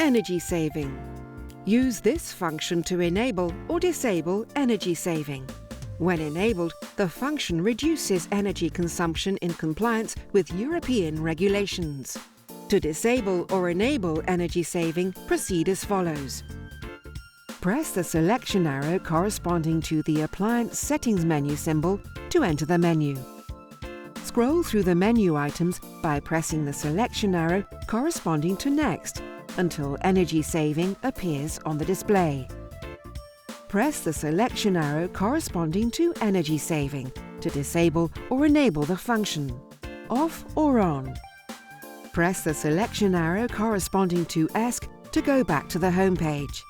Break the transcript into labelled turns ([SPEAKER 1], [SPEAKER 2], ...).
[SPEAKER 1] Energy saving. Use this function to enable or disable energy saving. When enabled, the function reduces energy consumption in compliance with European regulations. To disable or enable energy saving, proceed as follows. Press the selection arrow corresponding to the Appliance Settings menu symbol to enter the menu. Scroll through the menu items by pressing the selection arrow corresponding to Next until Energy Saving appears on the display. Press the selection arrow corresponding to Energy Saving to disable or enable the function, off or on. Press the selection arrow corresponding to ESC to go back to the home page.